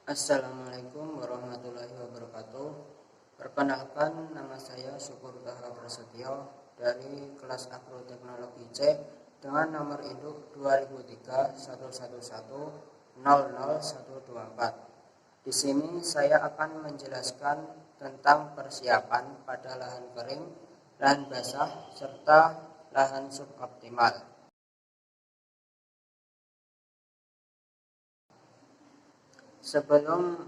Assalamualaikum warahmatullahi wabarakatuh. Perkenalkan, nama saya Syukur Taha Prasetyo dari kelas Agroteknologi C dengan nomor induk 200311100124. Di sini saya akan menjelaskan tentang persiapan pada lahan kering, lahan basah, serta lahan suboptimal. Sebelum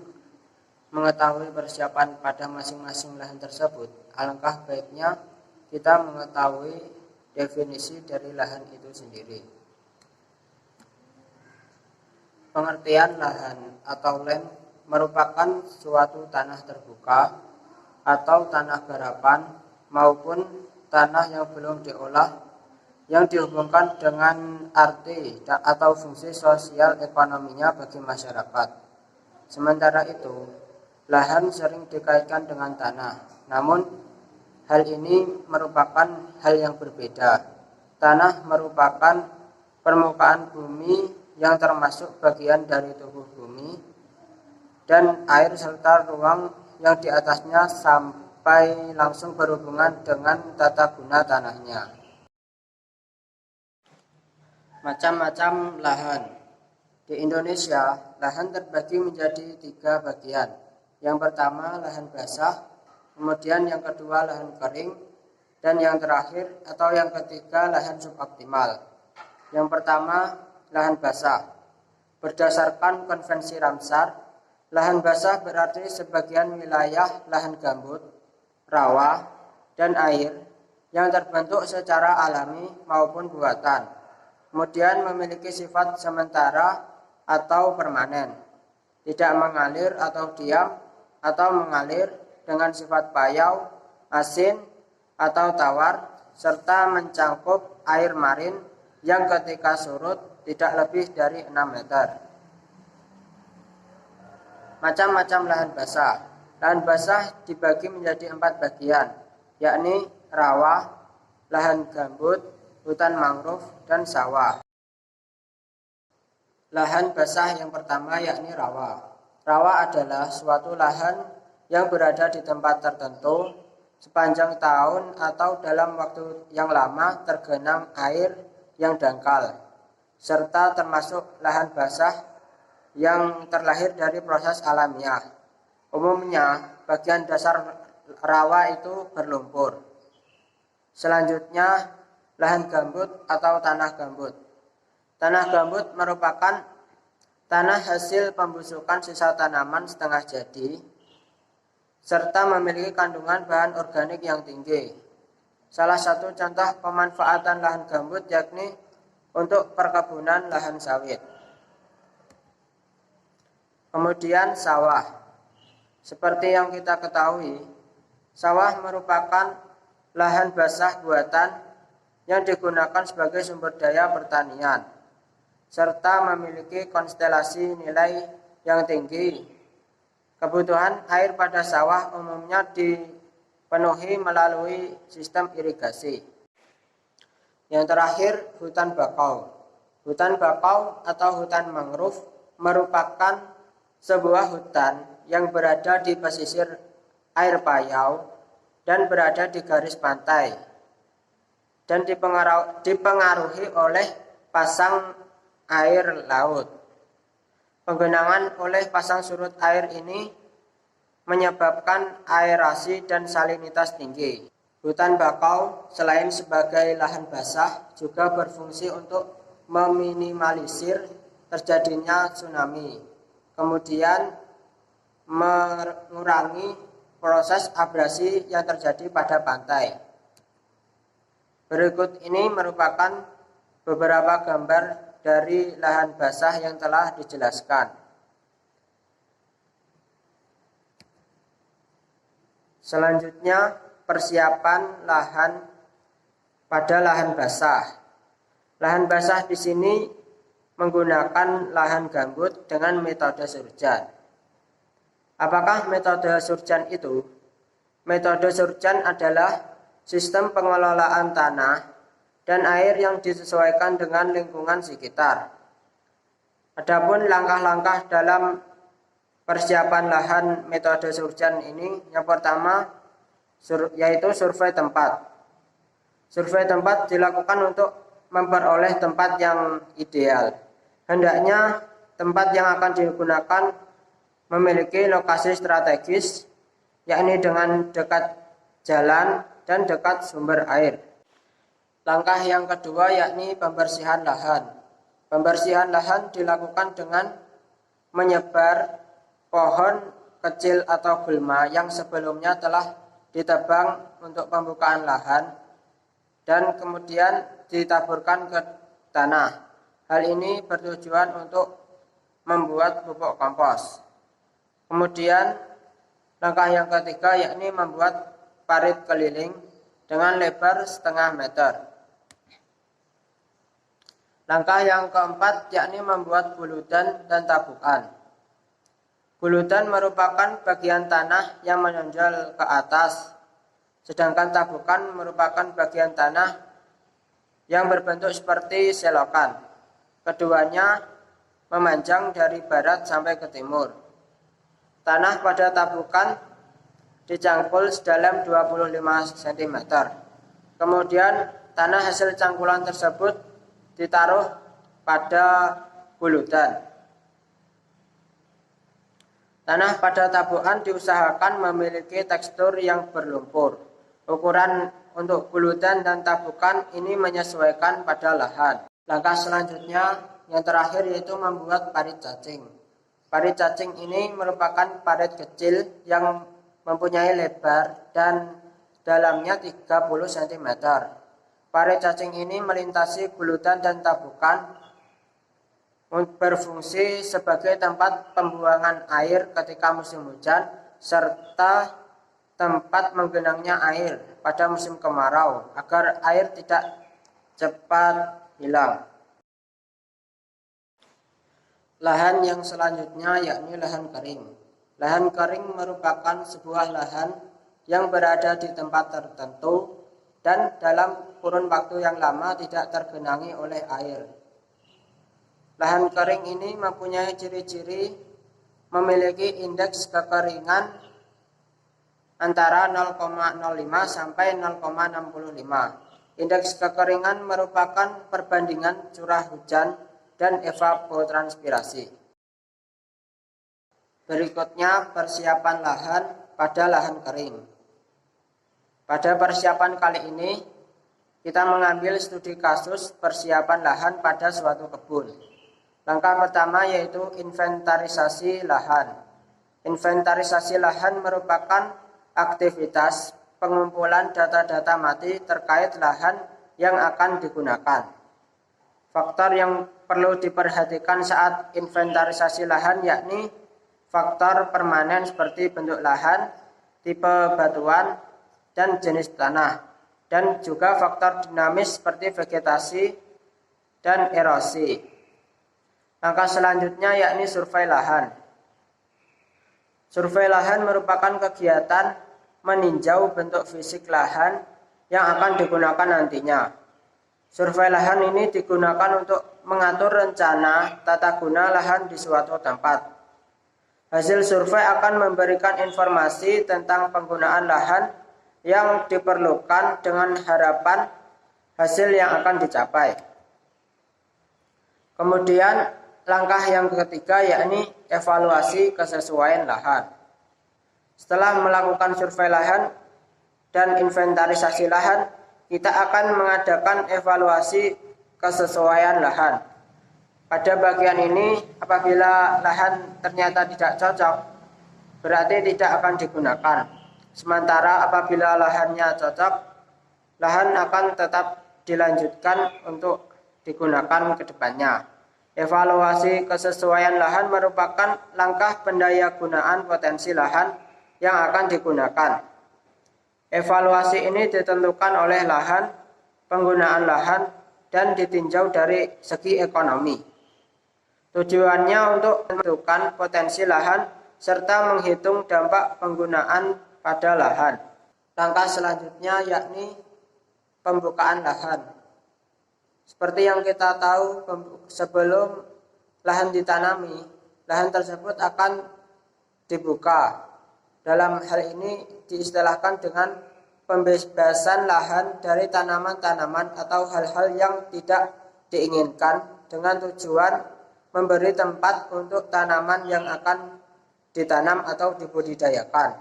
mengetahui persiapan pada masing-masing lahan tersebut, alangkah baiknya kita mengetahui definisi dari lahan itu sendiri. Pengertian lahan atau land merupakan suatu tanah terbuka atau tanah garapan maupun tanah yang belum diolah yang dihubungkan dengan arti atau fungsi sosial ekonominya bagi masyarakat. Sementara itu, lahan sering dikaitkan dengan tanah, namun hal ini merupakan hal yang berbeda. Tanah merupakan permukaan bumi yang termasuk bagian dari tubuh bumi dan air serta ruang yang di atasnya sampai langsung berhubungan dengan tata guna tanahnya. Macam-macam lahan. Di Indonesia, lahan terbagi menjadi 3 bagian. Yang pertama lahan basah, kemudian yang kedua lahan kering, dan yang terakhir atau yang ketiga lahan suboptimal. Yang pertama lahan basah. Berdasarkan konvensi Ramsar, lahan basah berarti sebagian wilayah lahan gambut, rawa, dan air yang terbentuk secara alami maupun buatan, kemudian memiliki sifat sementara atau permanen, tidak mengalir atau diam, atau mengalir dengan sifat payau, asin, atau tawar, serta mencangkup air marin yang ketika surut tidak lebih dari 6 meter. Macam-macam lahan basah. Lahan basah dibagi menjadi 4 bagian, yakni rawa, lahan gambut, hutan mangrove, dan sawah. Lahan basah yang pertama yakni rawa. Rawa adalah suatu lahan yang berada di tempat tertentu sepanjang tahun atau dalam waktu yang lama tergenang air yang dangkal, serta termasuk lahan basah yang terlahir dari proses alamiah. Umumnya, bagian dasar rawa itu berlumpur. Selanjutnya, lahan gambut atau tanah gambut. Tanah gambut merupakan tanah hasil pembusukan sisa tanaman setengah jadi, serta memiliki kandungan bahan organik yang tinggi. Salah satu contoh pemanfaatan lahan gambut yakni untuk perkebunan lahan sawit. Kemudian sawah. Seperti yang kita ketahui, sawah merupakan lahan basah buatan yang digunakan sebagai sumber daya pertanian, serta memiliki konstelasi nilai yang tinggi. Kebutuhan air pada sawah umumnya dipenuhi melalui sistem irigasi. Yang terakhir, hutan bakau. Hutan bakau atau hutan mangrove merupakan sebuah hutan yang berada di pesisir air payau dan berada di garis pantai dan dipengaruhi oleh pasang air laut. Penggenangan oleh pasang surut air ini menyebabkan aerasi dan salinitas tinggi. Hutan bakau selain sebagai lahan basah juga berfungsi untuk meminimalisir terjadinya tsunami, kemudian mengurangi proses abrasi yang terjadi pada pantai. Berikut ini merupakan beberapa gambar dari lahan basah yang telah dijelaskan. Selanjutnya, persiapan lahan pada lahan basah. Lahan basah di sini menggunakan lahan gambut dengan metode surjan. Apakah metode surjan itu? Metode surjan adalah sistem pengelolaan tanah dan air yang disesuaikan dengan lingkungan sekitar. Adapun langkah-langkah dalam persiapan lahan metode surjan ini yang pertama yaitu survei tempat. Survei tempat dilakukan untuk memperoleh tempat yang ideal. Hendaknya tempat yang akan digunakan memiliki lokasi strategis, yakni dengan dekat jalan dan dekat sumber air. Langkah yang kedua yakni pembersihan lahan. Pembersihan lahan dilakukan dengan menyebar pohon kecil atau gulma yang sebelumnya telah ditebang untuk pembukaan lahan dan kemudian ditaburkan ke tanah. Hal ini bertujuan untuk membuat pupuk kompos. Kemudian langkah yang ketiga yakni membuat parit keliling dengan lebar setengah meter. Langkah yang keempat yakni membuat buludan dan tabukan. Buludan merupakan bagian tanah yang menonjol ke atas, sedangkan tabukan merupakan bagian tanah yang berbentuk seperti selokan. Keduanya memanjang dari barat sampai ke timur. Tanah pada tabukan dicangkul sedalam 25 cm. Kemudian tanah hasil cangkulan tersebut ditaruh pada buludan. Tanah pada tabukan diusahakan memiliki tekstur yang berlumpur. Ukuran untuk buludan dan tabukan ini menyesuaikan pada lahan. Langkah selanjutnya yang terakhir yaitu membuat parit cacing. Parit cacing ini merupakan parit kecil yang mempunyai lebar dan dalamnya 30 cm. Parit cacing ini melintasi buludan dan tabukan, berfungsi sebagai tempat pembuangan air ketika musim hujan serta tempat menggenangnya air pada musim kemarau agar air tidak cepat hilang. Lahan yang selanjutnya yakni lahan kering. Lahan kering merupakan sebuah lahan yang berada di tempat tertentu dan dalam kurun waktu yang lama tidak tergenangi oleh air. Lahan kering ini mempunyai ciri-ciri memiliki indeks kekeringan antara 0,05 sampai 0,65. Indeks kekeringan merupakan perbandingan curah hujan dan evapotranspirasi. Berikutnya persiapan lahan pada lahan kering. Pada persiapan kali ini, kita mengambil studi kasus persiapan lahan pada suatu kebun. Langkah pertama yaitu inventarisasi lahan. Inventarisasi lahan merupakan aktivitas pengumpulan data-data mati terkait lahan yang akan digunakan. Faktor yang perlu diperhatikan saat inventarisasi lahan yakni faktor permanen seperti bentuk lahan, tipe batuan, dan jenis tanah, dan juga faktor dinamis seperti vegetasi dan erosi. Langkah selanjutnya yakni survei lahan. Survei lahan merupakan kegiatan meninjau bentuk fisik lahan yang akan digunakan nantinya. Survei lahan ini digunakan untuk mengatur rencana tata guna lahan di suatu tempat. Hasil survei akan memberikan informasi tentang penggunaan lahan yang diperlukan dengan harapan hasil yang akan dicapai. Kemudian langkah yang ketiga yakni evaluasi kesesuaian lahan. Setelah melakukan survei lahan dan inventarisasi lahan, kita akan mengadakan evaluasi kesesuaian lahan. Pada bagian ini, apabila lahan ternyata tidak cocok, berarti tidak akan digunakan. Sementara apabila lahannya cocok, lahan akan tetap dilanjutkan untuk digunakan ke depannya. Evaluasi kesesuaian lahan merupakan langkah pendayagunaan potensi lahan yang akan digunakan. Evaluasi ini ditentukan oleh lahan, penggunaan lahan, dan ditinjau dari segi ekonomi. Tujuannya untuk menentukan potensi lahan serta menghitung dampak penggunaan pada lahan. Langkah selanjutnya yakni pembukaan lahan. Seperti yang kita tahu, sebelum lahan ditanami, lahan tersebut akan dibuka. Dalam hal ini diistilahkan dengan pembebasan lahan dari tanaman-tanaman atau hal-hal yang tidak diinginkan dengan tujuan memberi tempat untuk tanaman yang akan ditanam atau dibudidayakan.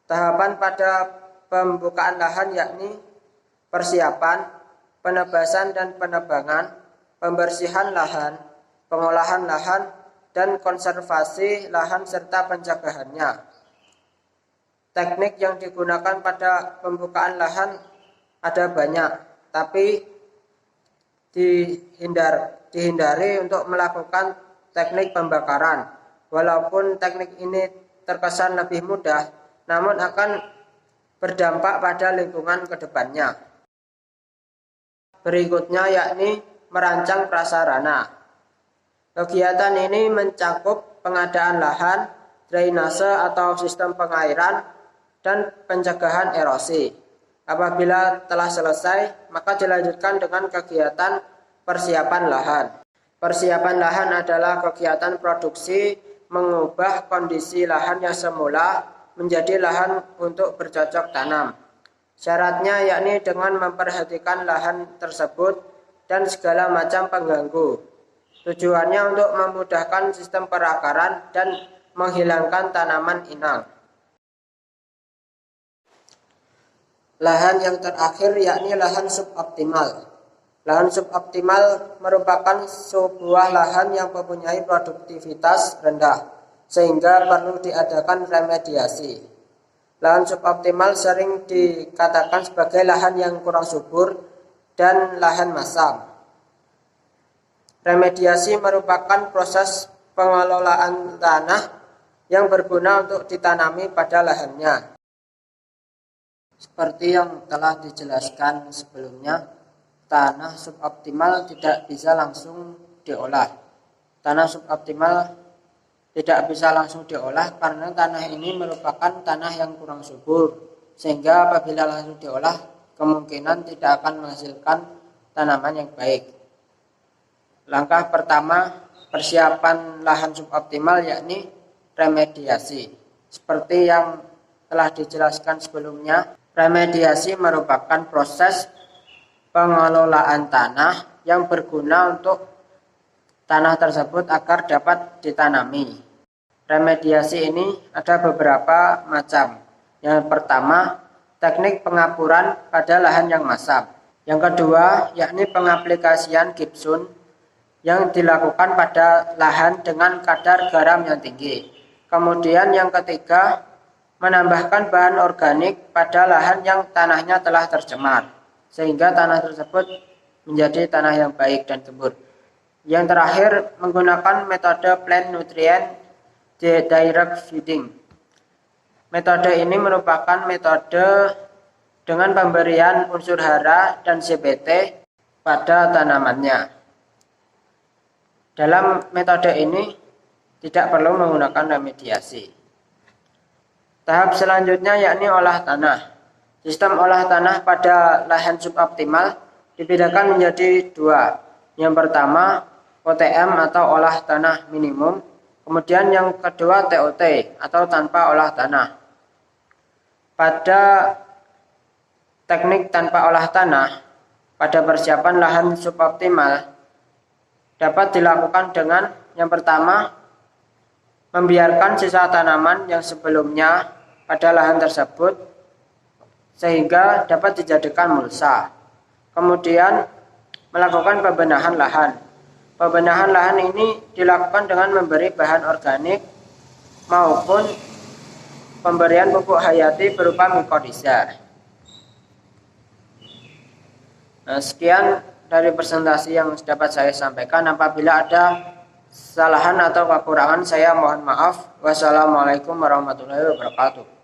Tahapan pada pembukaan lahan yakni persiapan, penebasan dan penebangan, pembersihan lahan, pengolahan lahan, dan konservasi lahan serta penjagaannya. Teknik yang digunakan pada pembukaan lahan ada banyak, tapi dihindari untuk melakukan teknik pembakaran. Walaupun teknik ini terkesan lebih mudah, namun akan berdampak pada lingkungan ke depannya. Berikutnya yakni merancang prasarana. Kegiatan ini mencakup pengadaan lahan, drainase atau sistem pengairan, dan pencegahan erosi. Apabila telah selesai, maka dilanjutkan dengan kegiatan persiapan lahan. Persiapan lahan adalah kegiatan produksi mengubah kondisi lahan yang semula menjadi lahan untuk bercocok tanam. Syaratnya yakni dengan memperhatikan lahan tersebut dan segala macam pengganggu. Tujuannya untuk memudahkan sistem perakaran dan menghilangkan tanaman inang. Lahan yang terakhir yakni lahan suboptimal. Lahan suboptimal merupakan sebuah lahan yang mempunyai produktivitas rendah, sehingga perlu diadakan remediasi. Lahan suboptimal sering dikatakan sebagai lahan yang kurang subur dan lahan masam. Remediasi merupakan proses pengelolaan tanah yang berguna untuk ditanami pada lahannya. Seperti yang telah dijelaskan sebelumnya, tanah suboptimal tidak bisa langsung diolah. Tanah suboptimal tidak bisa langsung diolah karena tanah ini merupakan tanah yang kurang subur, sehingga apabila langsung diolah kemungkinan tidak akan menghasilkan tanaman yang baik. Langkah pertama, persiapan lahan suboptimal yakni remediasi. Seperti yang telah dijelaskan sebelumnya, remediasi merupakan proses pengelolaan tanah yang berguna untuk tanah tersebut agar dapat ditanami. Remediasi ini ada beberapa macam. Yang pertama, teknik pengapuran pada lahan yang masam. Yang kedua, yakni pengaplikasian gipsun yang dilakukan pada lahan dengan kadar garam yang tinggi. Kemudian yang ketiga, menambahkan bahan organik pada lahan yang tanahnya telah tercemar, sehingga tanah tersebut menjadi tanah yang baik dan subur. Yang terakhir, menggunakan metode plant nutrient direct feeding. Metode ini merupakan metode dengan pemberian unsur hara dan CPT pada tanamannya. Dalam metode ini tidak perlu menggunakan remediasi. Tahap selanjutnya yakni olah tanah. Sistem olah tanah pada lahan suboptimal dibedakan menjadi dua. Yang pertama, OTM atau olah tanah minimum. Kemudian yang kedua, TOT atau tanpa olah tanah. Pada teknik tanpa olah tanah, pada persiapan lahan suboptimal dapat dilakukan dengan yang pertama, membiarkan sisa tanaman yang sebelumnya pada lahan tersebut sehingga dapat dijadikan mulsa. Kemudian melakukan pembenahan lahan. Pembenahan lahan ini dilakukan dengan memberi bahan organik maupun pemberian pupuk hayati berupa mikorizat. Nah, sekian dari presentasi yang dapat saya sampaikan. Apabila ada kesalahan atau kekurangan, saya mohon maaf. Wassalamualaikum warahmatullahi wabarakatuh.